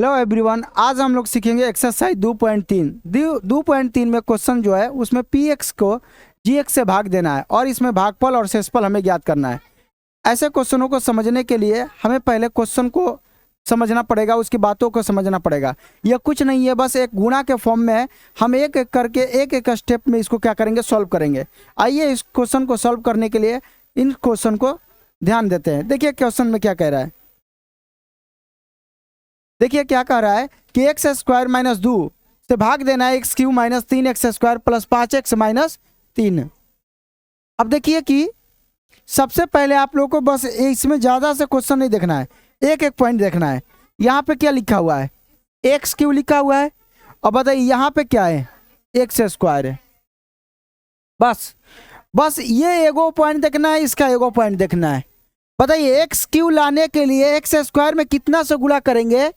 Hello everyone, आज हम लोग सीखेंगे एक्सरसाइज 2.3। 2.3 में क्वेश्चन जो है उसमें पी एक्स को जी एक्स से भाग देना है और इसमें भागफल और शेषफल हमें ज्ञात करना है। ऐसे क्वेश्चनों को समझने के लिए हमें पहले क्वेश्चन को समझना पड़ेगा, उसकी बातों को समझना पड़ेगा। यह कुछ नहीं है, बस एक गुणा के फॉर्म में है। हम एक एक करके एक एक स्टेप में इसको क्या करेंगे, सॉल्व करेंगे। आइए इस क्वेश्चन को सॉल्व करने के लिए इन क्वेश्चन को ध्यान देते हैं। देखिए क्वेश्चन में क्या कह रहा है, देखिए क्या कह रहा है कि एक्स स्क्वायर माइनस 2 से भाग देना है x Q minus 3x square plus 5x minus 3। अब देखिए कि सबसे पहले आप लोगों को बस इसमें ज़्यादा से क्वेश्चन नहीं देखना है, एक एक पॉइंट देखना है। यहाँ पे क्या लिखा हुआ है, एक्स क्यू लिखा हुआ है। अब बताइए यहाँ पे क्या है, एक्स स्क्वायर है। बस ये एगो पॉइंट देखना है, इसका एगो पॉइंट देखना है। बताइए एक्स क्यू लाने के लिए एक्स स्क्वायर में कितना से गुणा करेंगे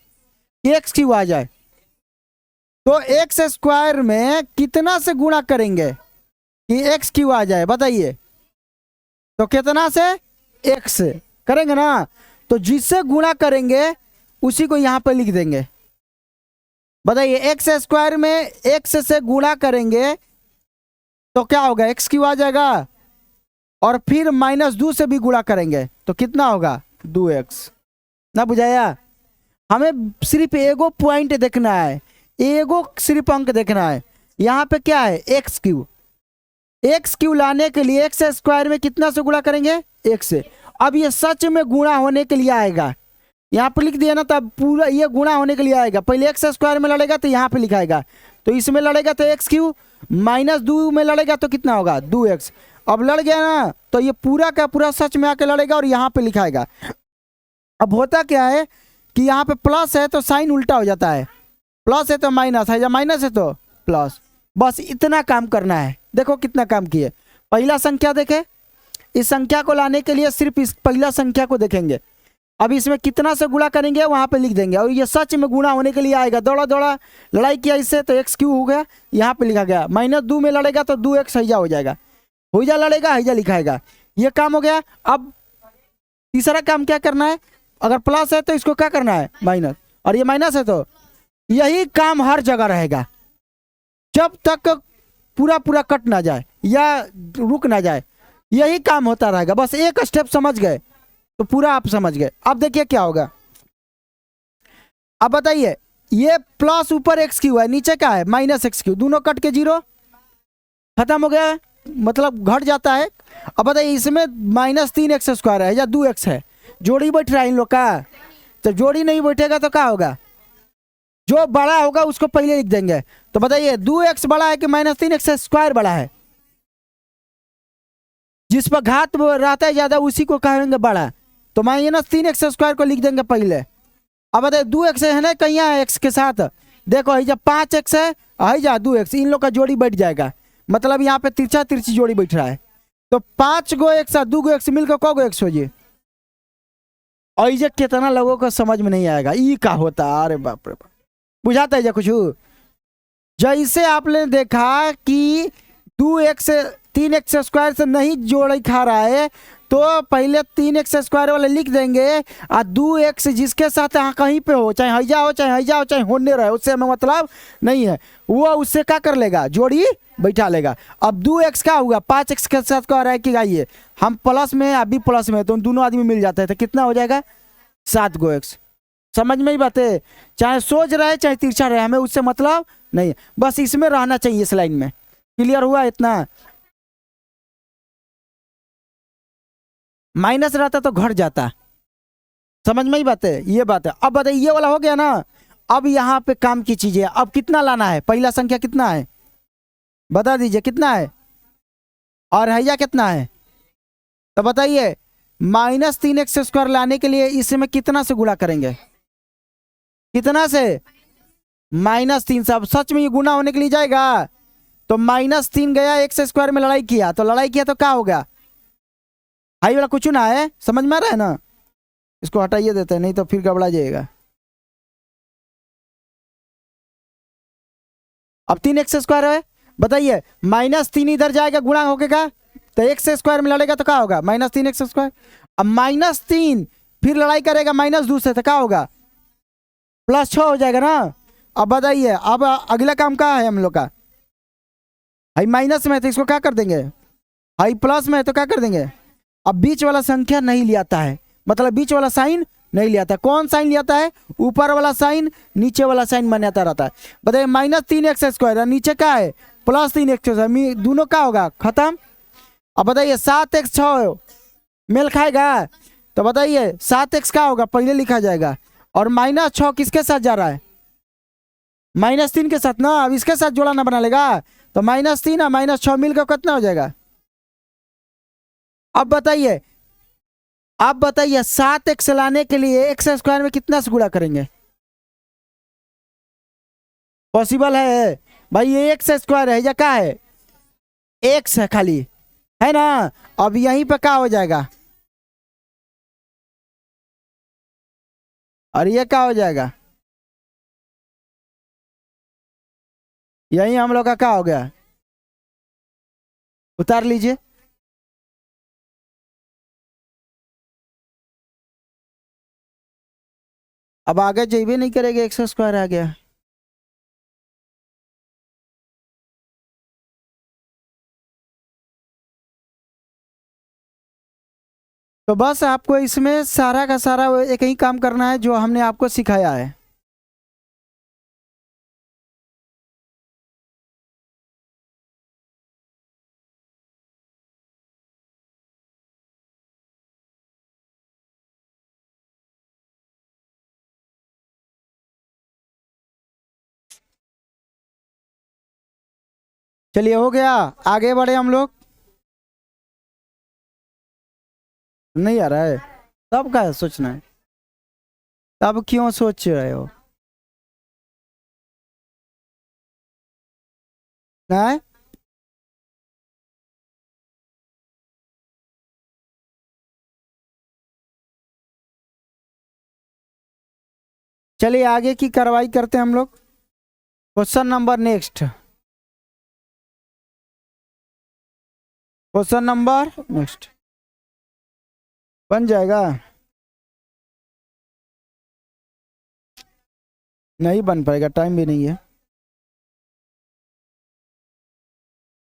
एक्स क्यू आ जाए, तो एक्स स्क्वायर में कितना से गुणा करेंगे कि एक्स क्यू आ जाए। बताइए तो कितना से, एक्स से करेंगे ना, तो जिससे गुणा करेंगे उसी को यहां पर लिख देंगे। बताइए एक्स स्क्वायर में एक्स से गुणा करेंगे तो क्या होगा, एक्स क्यू आ जाएगा। और फिर माइनस 2 से भी गुणा करेंगे तो कितना होगा, 2x। ना बुझाया, हमें सिर्फ एगो पॉइंट देखना है, एगो सिर्फ अंक देखना है। यहाँ पे क्या है, एक्स क्यू लाने के लिए एक्स स्क्वायर में कितना से गुणा करेंगे, एक्स से। अब ये सच में गुणा होने के लिए आएगा, यहाँ पे लिख दिया ना, तब पूरा ये गुणा होने के लिए आएगा। पहले एक्स स्क्वायर में लड़ेगा तो यहाँ पे लिखाएगा, तो इसमें लड़ेगा तो एक्स क्यू माइनस 2 में लड़ेगा तो कितना होगा, 2x। अब लड़ गया ना तो ये पूरा का पूरा सच में आके लड़ेगा और यहाँ पे लिखाएगा। अब होता क्या है कि यहाँ पे प्लस है तो साइन उल्टा हो जाता है, प्लस है तो माइनस है, या माइनस है तो प्लस। बस इतना काम करना है। देखो कितना काम किए। पहला संख्या देखे, इस संख्या को लाने के लिए सिर्फ इस पहला संख्या को देखेंगे। अब इसमें कितना से गुणा करेंगे वहाँ पे लिख देंगे, और ये सच में गुणा होने के लिए आएगा। दौड़ा दौड़ा लड़ाई किया इससे तो एक्स क्यू हो गया, यहाँ पे लिखा गया। माइनस 2 में लड़ेगा तो 2x हैजा हो जाएगा, हैजा लड़ेगा हैजा लिखाएगा। ये काम हो गया। अब तीसरा काम क्या करना है, अगर प्लस है तो इसको क्या करना है, माइनस, और ये माइनस है तो यही काम हर जगह रहेगा जब तक पूरा पूरा कट ना जाए या रुक ना जाए, यही काम होता रहेगा। बस एक स्टेप समझ गए तो पूरा आप समझ गए। अब देखिए क्या होगा। अब बताइए ये प्लस ऊपर एक्स क्यू है, नीचे क्या है, माइनस एक्स क्यू। दोनों कट के 0 खत्म हो गया, मतलब घट जाता है। अब बताइए इसमें माइनस 3x स्क्वायर है या 2x है, जोड़ी बैठ रहा है इन लोग का, तो जोड़ी नहीं बैठेगा तो क्या होगा, जो बड़ा होगा उसको पहले लिख देंगे। तो बताइए 2x बड़ा है कि माइनस 3x स्क्वायर बड़ा है, जिस पर घात रहता है ज्यादा उसी को कहेंगे बड़ा, तो माइनस 3x स्क्वायर को लिख देंगे पहले। अब बताइए 2x है ना, कहीं है x के साथ, देखो जब 5x है जा 2x, इन लोग का जोड़ी बैठ जाएगा। मतलब यहाँ पे तिरछा तिरछी जोड़ी बैठ रहा है, तो 5 गो x 2 गो x मिलकर क गो x हो जाए। और ये कितना लोगों को समझ में नहीं आएगा ई का होता। अरे बाप रे बाप, बुझाता है या कुछ। जैसे आपने देखा कि 2x 3x स्क्वायर से नहीं जोड़ खा रहा है तो पहले 3x स्क्वायर वाले लिख देंगे, और 2x जिसके साथ कहीं पे हो, चाहे हैजा हो चाहे हैजा हो चाहे होने रहे, उससे हमें मतलब नहीं है, वो उससे क्या कर लेगा, जोड़ी बैठा लेगा। अब 2x क्या होगा, 5x के साथ कह रहा है कि आइए हम प्लस में अभी प्लस में, तो दोनों आदमी मिल जाते हैं तो कितना हो जाएगा, 7 गो x। समझ में ही बात है, चाहे सोच रहे चाहे तिरछा रहे, हमें उससे मतलब नहीं है, बस इसमें रहना चाहिए इस लाइन में। क्लियर हुआ इतना। माइनस रहता तो घट जाता, समझ में ही बात है, ये बात है। अब बताइए ये वाला हो गया ना। अब यहाँ पे काम की चीजें, अब कितना लाना है, पहला संख्या कितना है बता दीजिए, कितना है, और हैया कितना है। तो बताइए माइनस 3x स्क्वायर लाने के लिए इसमें कितना से गुणा करेंगे, कितना से, माइनस 3 से। अब सच में ये गुणा होने के लिए जाएगा तो माइनस 3 गया x स्क्वायर में, लड़ाई किया तो क्या होगा, हाई वाला कुछ ना है, समझ में आ रहा है ना। इसको हटाइए देते हैं, नहीं तो फिर गड़बड़ा जाएगा। अब 3x स्क्वायर है, बताइए माइनस 3 इधर जाएगा गुणा होगा तो x स्क्वायर में लड़ेगा तो क्या होगा, माइनस 3x स्क्वायर। अब माइनस 3 फिर लड़ाई करेगा माइनस 2 से तो क्या होगा, +6 हो जाएगा ना। अब बताइए, अब अगला काम क्या है हम लोग का? हाई माइनस में है तो इसको क्या कर देंगे, हाई प्लस में है तो क्या कर देंगे। अब बीच वाला संख्या नहीं लियाता है, मतलब बीच वाला साइन नहीं लियाता। कौन साइन लियाता है? ऊपर वाला साइन, नीचे वाला साइन बनाता रहता है। बताइए -3x² और नीचे क्या है +3x², दोनों क्या होगा, खत्म। अब बताइए 7x6 मेल खाएगा? तो बताइए 7x क्या होगा, पहले लिखा जाएगा। और -6 किसके साथ जा रहा है? -3 के साथ ना। अब इसके साथ जोड़ा ना बना लेगा, तो -3 और -6 मिलकर कितना हो जाएगा? अब बताइए, आप बताइए 7x लाने के लिए x² में कितना से गुणा करेंगे? पॉसिबल है भाई? ये x² है या क्या है? x है खाली, है ना। अब यहीं पे क्या हो जाएगा, और ये क्या हो जाएगा, यही हम लोग का क्या हो गया, उतार लीजिए। अब आगे जाइए नहीं करेगा, x² आ गया। तो बस आपको इसमें सारा का सारा एक ही काम करना है जो हमने आपको सिखाया है। चलिए हो गया, आगे बढ़े हम लोग। नहीं आ रहा है, तब का सोचना है, तब क्यों सोच रहे हो? नहीं, चलिए आगे की कार्रवाई करते हैं हम लोग। Question number next, question number next बन जाएगा? नहीं बन पाएगा, टाइम भी नहीं है।